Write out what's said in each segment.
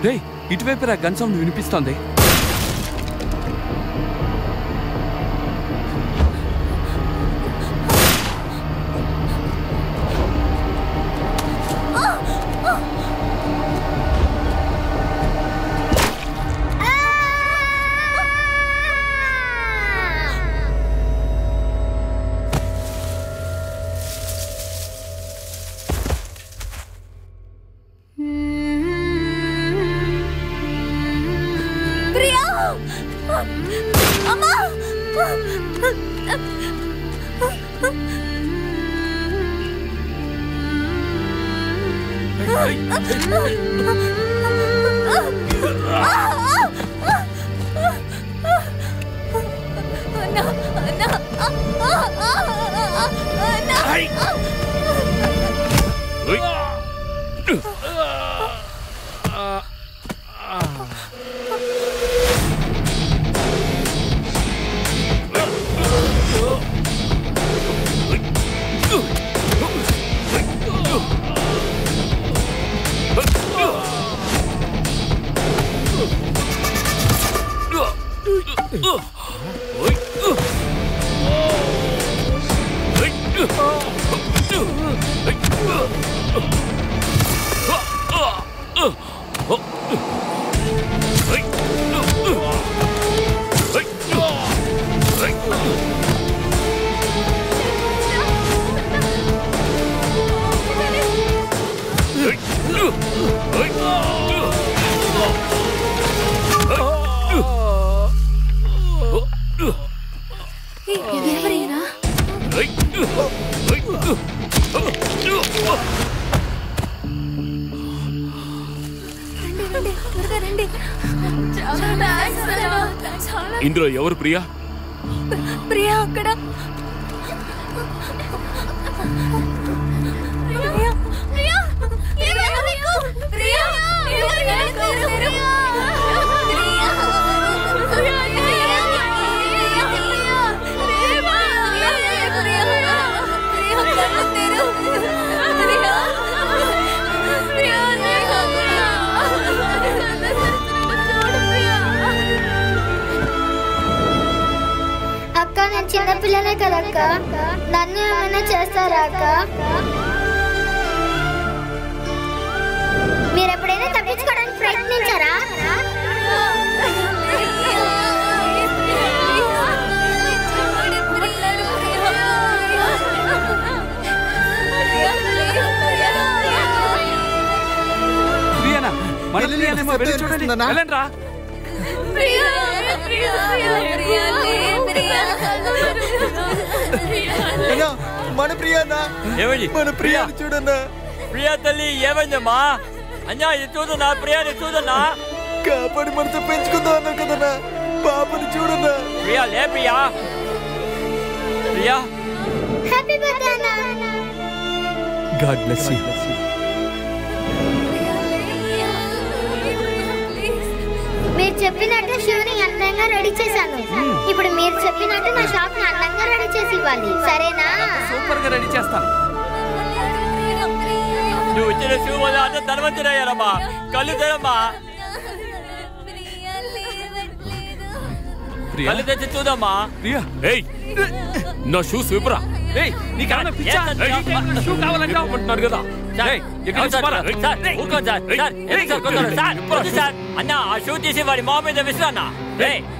రేయ్ ఇటువైపు రా, గన్ సౌండ్ వినిపిస్తోంది. ఇందులో ఎవరు ప్రియా? ప్రియా అక్కడ. చిన్నపిల్లనే కదక్క, నన్ను ఏమైనా చేస్తారా అక్క? మీరు ఎప్పుడైనా తప్పించుకోవడానికి ప్రయత్నించారా? ప్రియానా, మన ప్రియానేమో వెళ్ళి చూడండి. వెళ్ళండి రా. మన ప్రియానా, మన ప్రియా చూడన్నా. ప్రియా తల్లి ఏమైందమ్మా? అన్నా ఇది చూడన్నా, ప్రియాని చూడన్నా. కాపాడి మనతో పెంచుకుందాం అన్నా కదన్నా, పాపని చూడన్నా. ప్రియా లే ప్రియా. ప్రియా హ్యాపీ బర్త్డే అన్నా. God bless you. మీరు చెప్పినట్టు షూని అందంగా రెడీ చేశాను. ఇప్పుడు మీరు చెప్పినట్టు నా షాప్ ని అందంగా రెడీ చేసి ఇవ్వాలి, సరేనా? సూపర్ గా రెడీ చేస్తాను. నువ్వు ఇచ్చిన షూ వల్ల అంత ధనవంతుడయ్యారమ్మా. కళ్ళు తెరమ్మా, కళ్ళు తెచ్చి చూదమ్మా. ప్రియా ఏయ్, నా షూ సూపరా. ఏయ్ నీకేమైనా పిచ్చా? షూ కావాలంటున్నాడు కదా. అన్న ఆ షూ తీసి వాడి మా మీద విసురా అన్న.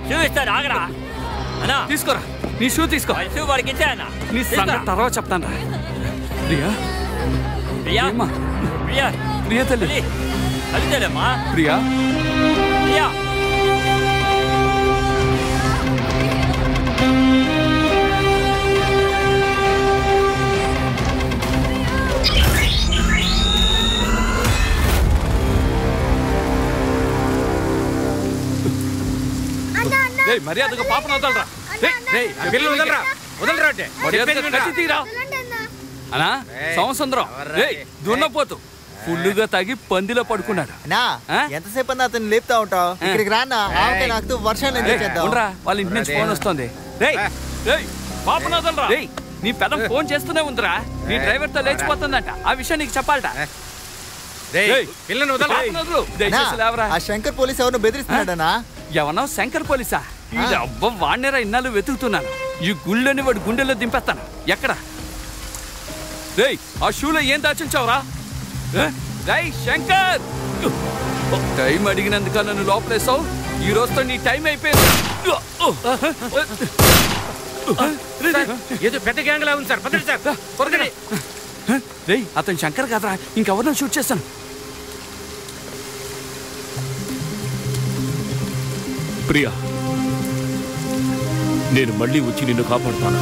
షూ ఇస్తాను ఆగరా అన్నా. తీసుకోరా, నీ షూ తీసుకో. షూ వాడికి ఇచ్చా అన్న. నీ సంగతి తర్వాత చెప్తాను రా. ప్రియా ప్రియా ప్రియా ప్రియా తల్లి కలితేలేమ్మా. ప్రియా ప్రియా మర్యాదగా పాపను వదలరా. వదలరా అంటే అనా సంవత్సరం దున్నపోతు ఫుల్లుగా తాగి పందిలో పడుకున్నాడు. ఎంతసేపు అన్నా అతను లేపుతా ఉంటావు. ఇక్కడికి రానా, నాకు వర్షాలు ఉండరా, వాళ్ళ ఇంటి నుంచి ఫోన్ వస్తుంది. పాపను వదలరా. నీ పెద్ద ఫోన్ చేస్తూనే ఉందిరా. నీ డ్రైవర్ తో లేచిపోతుందంట, ఆ విషయం నీకు చెప్పాలట. పిల్లని వదలు. దయచేసి లేవరా. ఆ శంకర్ పోలీస్ ఎవరినో బెదిరిస్తున్నాడనా? ఎవరన్నా శంకర్ పోలీసా? ఈ అబ్బ వాడినేరా ఇన్నాళ్ళు వెతుకుతున్నాను. ఈ గుళ్ళని వాడి గుండెల్లో దింపేస్తాను. ఎక్కడ రేయ్ ఆ షూలో ఏం దాచించావురా? రేయ్ శంకర్, టైం అడిగినందుక నన్ను లోపలేసావు. ఈ రోజుతో నీ టైం అయిపోయింది. ఏదో పెద్ద గ్యాంగ్ లా ఉంది సార్. పదండి సార్, త్వరగా. రేయ్ అతను శంకర్ కాదురా, ఇంకెవరినో షూట్ చేస్తాను. ప్రియా, నేను మళ్ళీ వచ్చి నిన్ను కాపాడుతాను.